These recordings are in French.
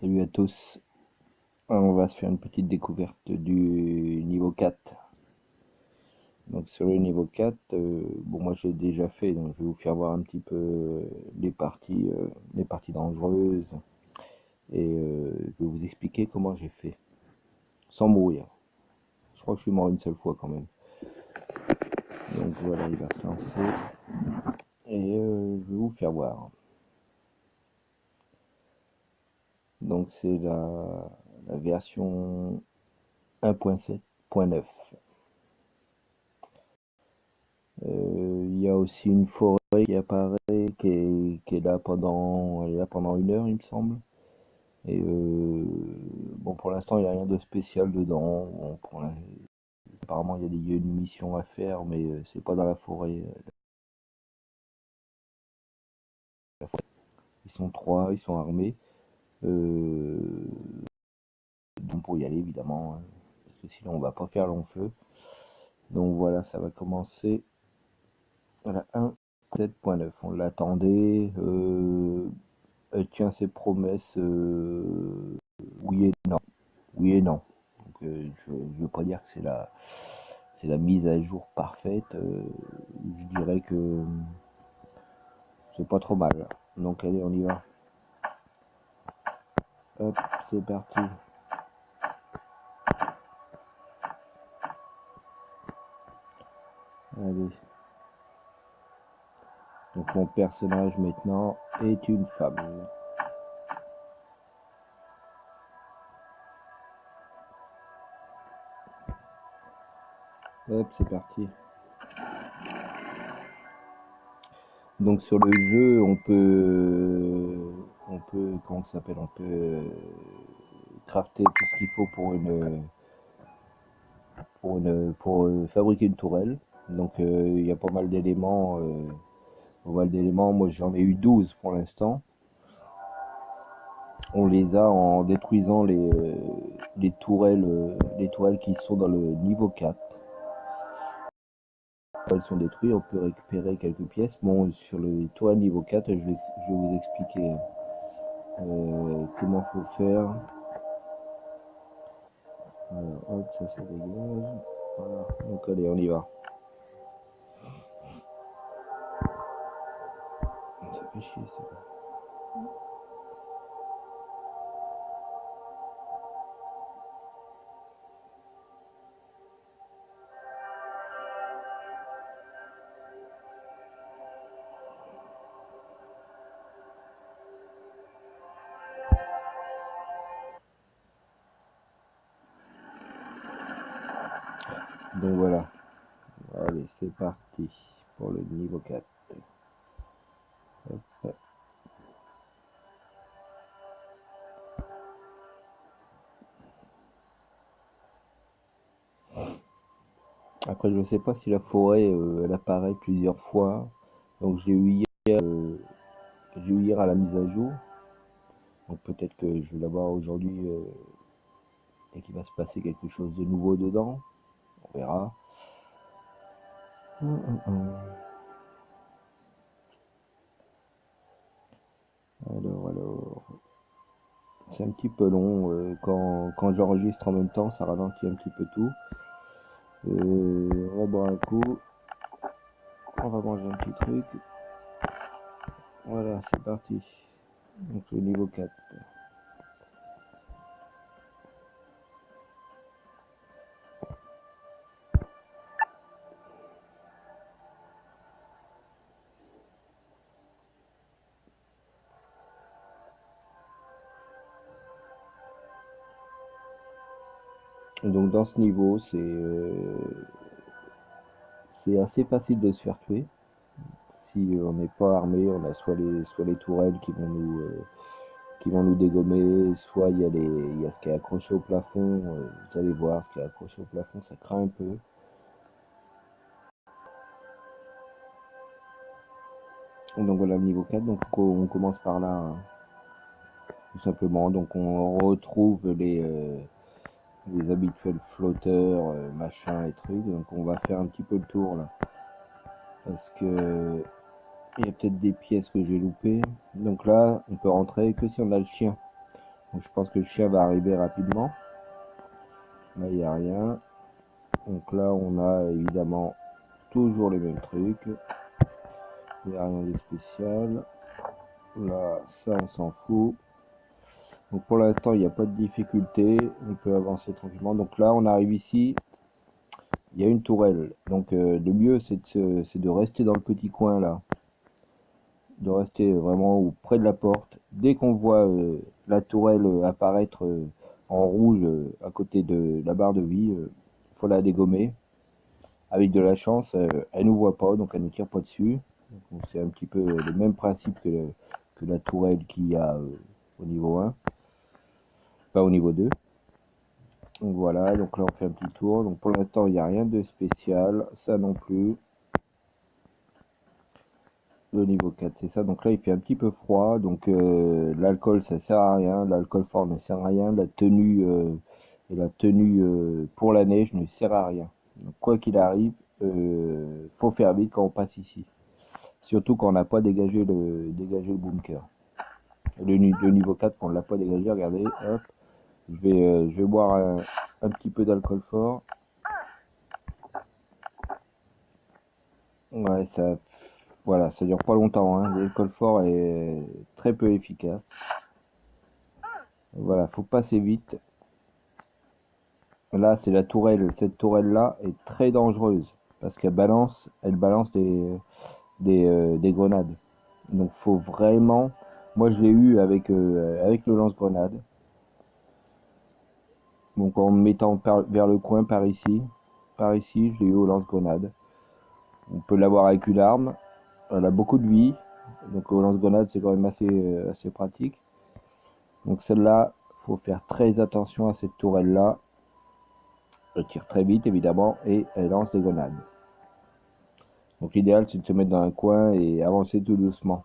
Salut à tous. On va se faire une petite découverte du niveau 4. Donc sur le niveau 4, bon moi j'ai déjà fait, donc je vais vous faire voir un petit peu les parties dangereuses et je vais vous expliquer comment j'ai fait, sans mourir. Je crois que je suis mort une seule fois quand même. Donc voilà, il va se lancer et je vais vous faire voir. Donc c'est la version 1.7.9. Il y a aussi une forêt qui apparaît, qui est là elle est là pendant 1 heure, il me semble. Et bon, pour l'instant, il n'y a rien de spécial dedans. Bon, apparemment, il y a une mission à faire, mais c'est pas dans la forêt. Ils sont trois, ils sont armés. Euh, donc pour y aller, évidemment, hein, parce que sinon on va pas faire long feu. Donc voilà, ça va commencer. Voilà, 1.7.9. On l'attendait. Elle tient ses promesses. Oui et non. Oui et non. Donc, je ne veux pas dire que c'est la mise à jour parfaite. Je dirais que c'est pas trop mal. Donc allez, on y va. Hop, c'est parti. Allez. Donc mon personnage maintenant est une femme. Hop, c'est parti. Donc sur le jeu, comment ça s'appelle, on peut crafter tout ce qu'il faut pour fabriquer une tourelle. Donc il y a pas mal d'éléments. Moi j'en ai eu 12 pour l'instant. On les a en détruisant les tourelles qui sont dans le niveau 4. Quand elles sont détruites, on peut récupérer quelques pièces. Bon, sur le toit niveau 4, je vais vous expliquer comment faut faire. Alors, hop, ça dégage. Voilà, donc allez, on y va. Ça fait chier, ça. Donc voilà, allez, c'est parti pour le niveau 4. Hop. Après, je ne sais pas si la forêt, elle apparaît plusieurs fois. Donc j'ai eu hier à la mise à jour. Donc peut-être que je vais l'avoir aujourd'hui et qu'il va se passer quelque chose de nouveau dedans. On verra. Alors, c'est un petit peu long. Quand j'enregistre en même temps, ça ralentit un petit peu tout. On va boire un coup. On va manger un petit truc. Voilà, c'est parti. Donc le niveau 4. Donc dans ce niveau, c'est assez facile de se faire tuer. Si on n'est pas armé, on a soit les tourelles qui vont nous dégommer, soit il y a ce qui est accroché au plafond. Vous allez voir, ce qui est accroché au plafond, ça craint un peu. Donc voilà le niveau 4. Donc on commence par là, hein, tout simplement. Donc on retrouve les habituels flotteurs, machin et trucs. Donc on va faire un petit peu le tour là. Parce que il y a peut-être des pièces que j'ai loupées. Donc là, on peut rentrer que si on a le chien. Donc je pense que le chien va arriver rapidement. Là, il n'y a rien. Donc là, on a évidemment toujours les mêmes trucs. Il n'y a rien de spécial. Là, ça, on s'en fout. Donc pour l'instant, il n'y a pas de difficulté. On peut avancer tranquillement. Donc là, on arrive ici. Il y a une tourelle. Donc le mieux, c'est de rester dans le petit coin là. De rester vraiment près de la porte. Dès qu'on voit la tourelle apparaître en rouge à côté de la barre de vie, faut la dégommer. Avec de la chance, elle nous voit pas, donc elle ne tire pas dessus. C'est un petit peu le même principe que la tourelle qu'il y a au niveau 1, pas au niveau 2. Donc voilà, donc là on fait un petit tour. Donc pour l'instant il n'y a rien de spécial, ça non plus. Le niveau 4 c'est ça, donc là il fait un petit peu froid, donc l'alcool ça sert à rien, l'alcool fort ne sert à rien, la tenue et la tenue pour la neige ne sert à rien. Donc quoi qu'il arrive, faut faire vite quand on passe ici. Surtout quand on n'a pas dégagé le bunker. Le niveau 4 quand on l'a pas dégagé, regardez, hop, je vais boire un petit peu d'alcool fort. Ouais, voilà, ça dure pas longtemps, hein. L'alcool fort est très peu efficace. Voilà, faut passer vite. Là, c'est la tourelle. Cette tourelle-là est très dangereuse parce elle balance des grenades. Donc, faut vraiment. Moi, je l'ai eu avec le lance-grenade. Donc, en me mettant vers le coin par ici, je l'ai eu au lance-grenade. On peut l'avoir avec une arme. Elle a beaucoup de vie. Donc, au lance-grenade, c'est quand même assez pratique. Donc, celle-là, faut faire très attention à cette tourelle-là. Elle tire très vite, évidemment, et elle lance des grenades. Donc l'idéal c'est de se mettre dans un coin et avancer tout doucement.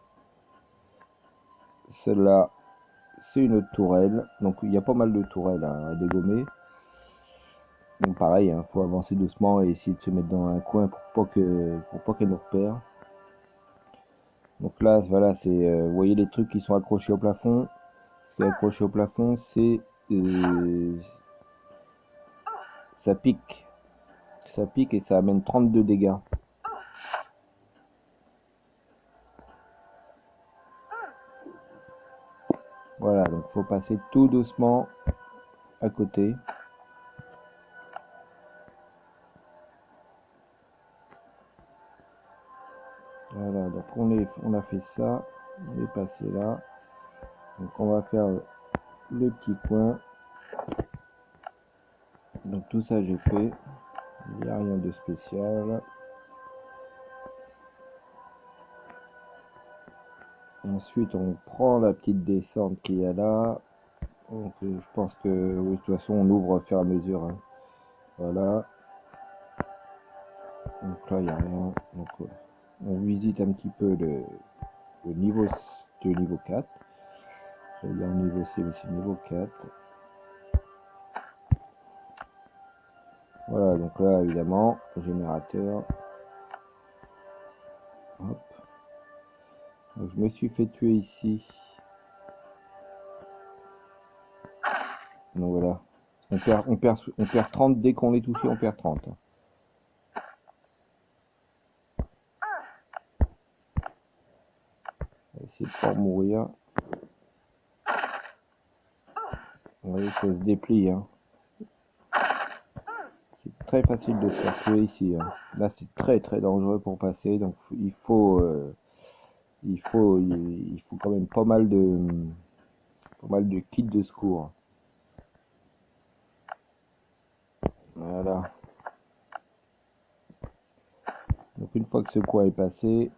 Celle-là, c'est une autre tourelle. Donc il y a pas mal de tourelles à dégommer. Donc pareil, il faut avancer doucement et essayer de se mettre dans un coin pour pas qu'elle nous repère. Donc là, voilà, vous voyez les trucs qui sont accrochés au plafond. Ce qui est accroché au plafond, ça pique. Ça pique et ça amène 32 dégâts. Voilà, donc faut passer tout doucement à côté. Voilà, donc on a fait ça, on est passé là. Donc on va faire le petit coin. Donc tout ça j'ai fait, il n'y a rien de spécial. Ensuite on prend la petite descente qu'il y a là. Donc je pense que oui, de toute façon on ouvre au fur et à mesure, hein. Voilà. Donc là il n'y a rien. Donc on visite un petit peu le niveau, de niveau 4. J'allais dire niveau C mais c'est niveau 4. Voilà, donc là évidemment, générateur. Hop. Donc, je me suis fait tuer ici. Donc voilà. On perd 30 dès qu'on est touché, on perd 30. On va essayer de pas mourir. Vous voyez, ça se déplie, hein. C'est très facile de se faire tuer ici, hein. Là, c'est très très dangereux pour passer. Donc il faut quand même pas mal de kits de secours. Voilà. Donc une fois que ce coin est passé,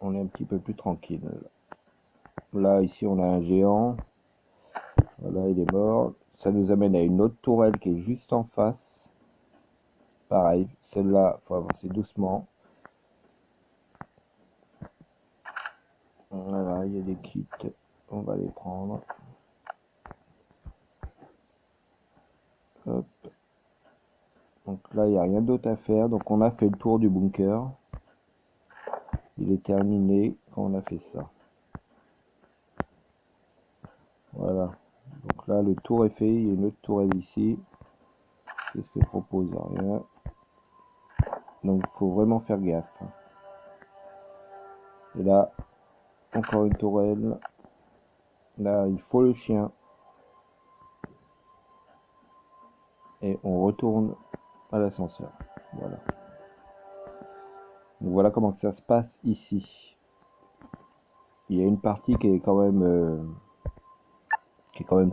on est un petit peu plus tranquille. Là, ici, on a un géant. Voilà, il est mort. Ça nous amène à une autre tourelle qui est juste en face. Pareil, celle-là, faut avancer doucement. Voilà, il y a des kits. On va les prendre. Hop. Donc là, il n'y a rien d'autre à faire. Donc on a fait le tour du bunker. Il est terminé quand on a fait ça. Voilà. Donc là, le tour est fait. Il y a une autre tourelle ici. Qu'est-ce qu'elle propose? Rien. Donc il faut vraiment faire gaffe. Et là, encore une tourelle. Là, il faut le chien. Et on retourne à l'ascenseur. Voilà. Donc voilà comment ça se passe ici. Il y a une partie qui est quand même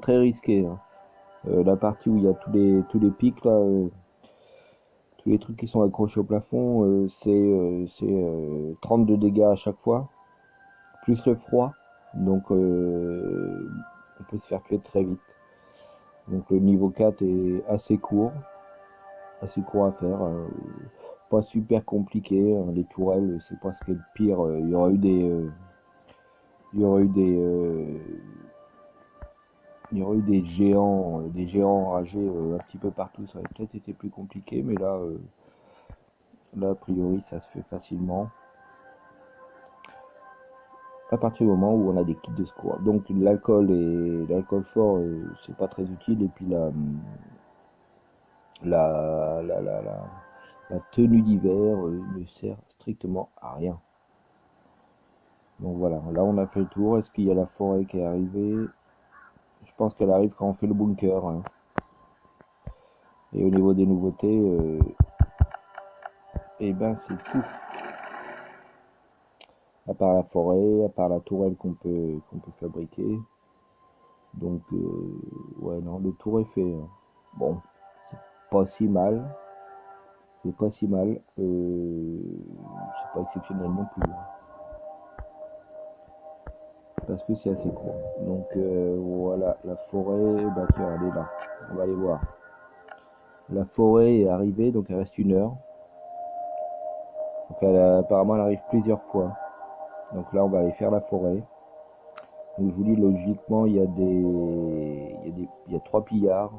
très risquée, hein. La partie où il y a tous les pics là, tous les trucs qui sont accrochés au plafond, c'est 32 dégâts à chaque fois, plus le froid. Donc on peut se faire tuer très vite. Donc le niveau 4 est assez court à faire. Pas super compliqué, hein. Les tourelles, c'est pas ce qui est le pire. Il y aurait eu des géants enragés un petit peu partout. Ça aurait peut-être été plus compliqué, mais là, a priori, ça se fait facilement. À partir du moment où on a des kits de secours. Donc l'alcool fort, c'est pas très utile. Et puis la, la, la, la, la tenue d'hiver ne sert strictement à rien. Donc voilà, là on a fait le tour. Est-ce qu'il y a la forêt qui est arrivée? Je pense qu'elle arrive quand on fait le bunker, hein. Et au niveau des nouveautés, et ben c'est tout. À part la forêt, à part la tourelle qu'on peut fabriquer. Donc ouais non, le tour est fait, hein. Bon, pas si mal, c'est pas si mal. C'est pas exceptionnel non plus, hein, parce que c'est assez court. Donc voilà, la forêt, bah tiens, elle est là. On va aller voir. La forêt est arrivée, donc il reste 1 heure. Donc apparemment elle arrive plusieurs fois. Donc là on va aller faire la forêt. Donc je vous dis logiquement il y a 3 pillards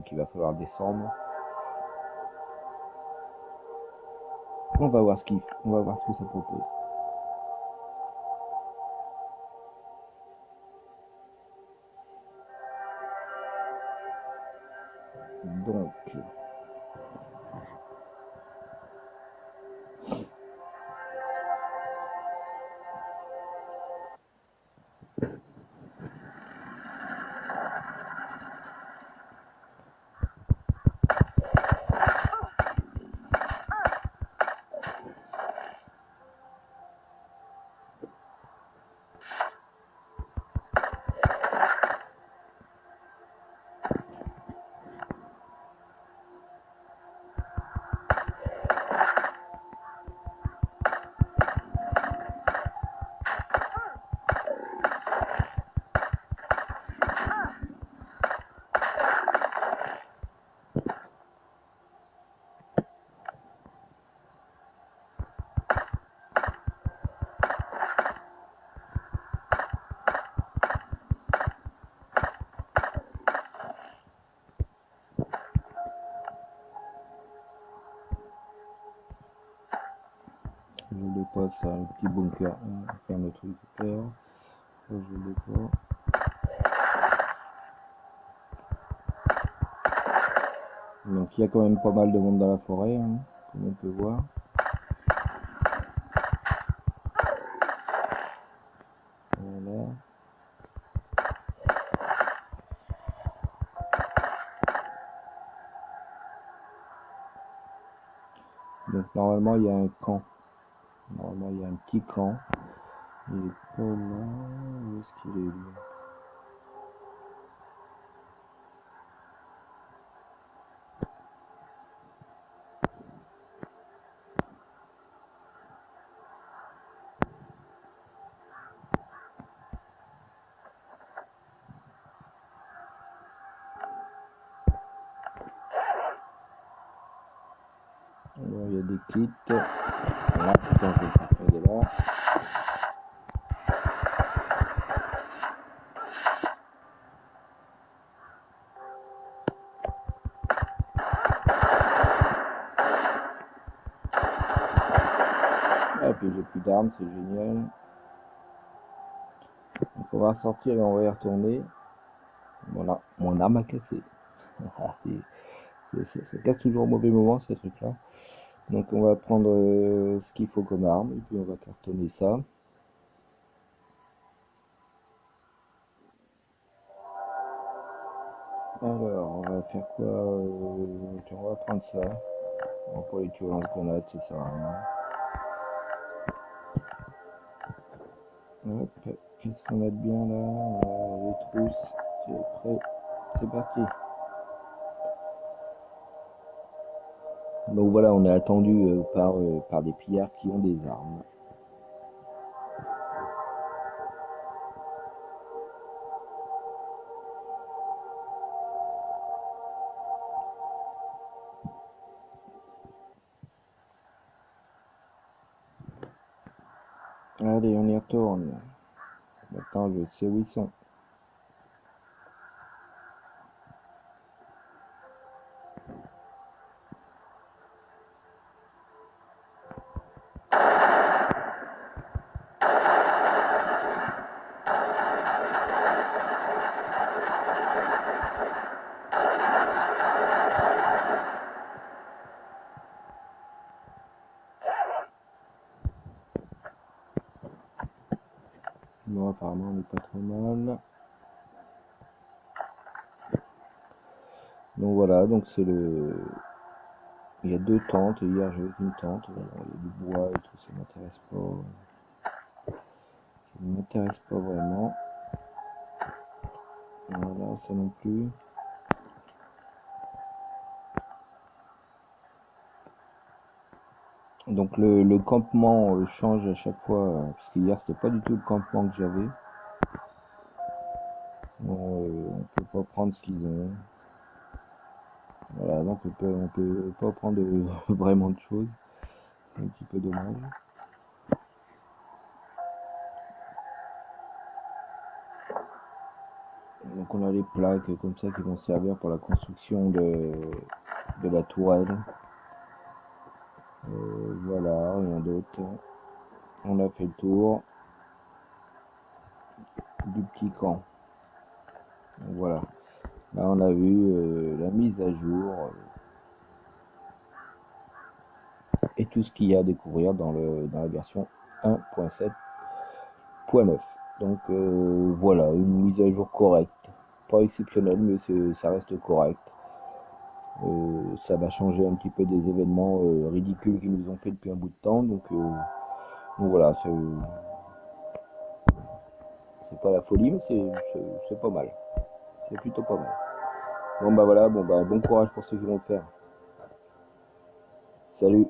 qu'il va falloir descendre. On va voir on va voir ce que ça propose. Donc je l'ai pas ça, le petit bunker. On va faire notre truc super. Ça, je l'ai pas. Donc il y a quand même pas mal de monde dans la forêt, hein, comme on peut voir. Voilà. Donc normalement il y a un camp. Normalement il y a un petit camp. Il est pas là. Où est-ce qu'il est lui? Alors, il y a des kits. Voilà, attends, je vais le là. Ah, puis j'ai plus d'armes, c'est génial. Donc Faudra sortir et on va y retourner. Voilà, mon arme a cassé. Ça casse toujours au mauvais moment ces trucs-là. Donc on va prendre ce qu'il faut comme arme et puis on va cartonner ça. Alors on va faire quoi tiens, on va prendre ça. Bon, pour les tuyaux lance-grenades, ça sert à rien. Hop, qu'est-ce qu'on a de bien là? Les trousses, c'est prêt, c'est parti. Donc voilà, on est attendu par des pillards qui ont des armes. Allez, on y retourne. Maintenant, je sais où ils sont. Bon, apparemment, on n'est pas trop mal. Donc voilà, donc c'est le... Il y a deux tentes, et hier j'ai une tente, bon, il y a du bois et tout, ça m'intéresse pas. Ça ne m'intéresse pas vraiment. Voilà, ça non plus. Donc le campement change à chaque fois, parce qu'hier c'était pas du tout le campement que j'avais. Bon, on peut pas prendre ce qu'ils ont. Voilà, donc on peut pas prendre vraiment de choses. C'est un petit peu dommage. Donc on a les plaques comme ça qui vont servir pour la construction de la tourelle. Voilà, rien d'autre. On a fait le tour du petit camp. Donc voilà. Là on a vu la mise à jour et tout ce qu'il y a à découvrir dans la version 1.7.9. Donc voilà, une mise à jour correcte. Pas exceptionnelle, mais ça reste correct. Ça va changer un petit peu des événements ridicules qu'ils nous ont fait depuis un bout de temps. Donc voilà, c'est pas la folie, mais c'est pas mal. C'est plutôt pas mal. Bon bah voilà, bon courage pour ceux qui vont le faire. Salut!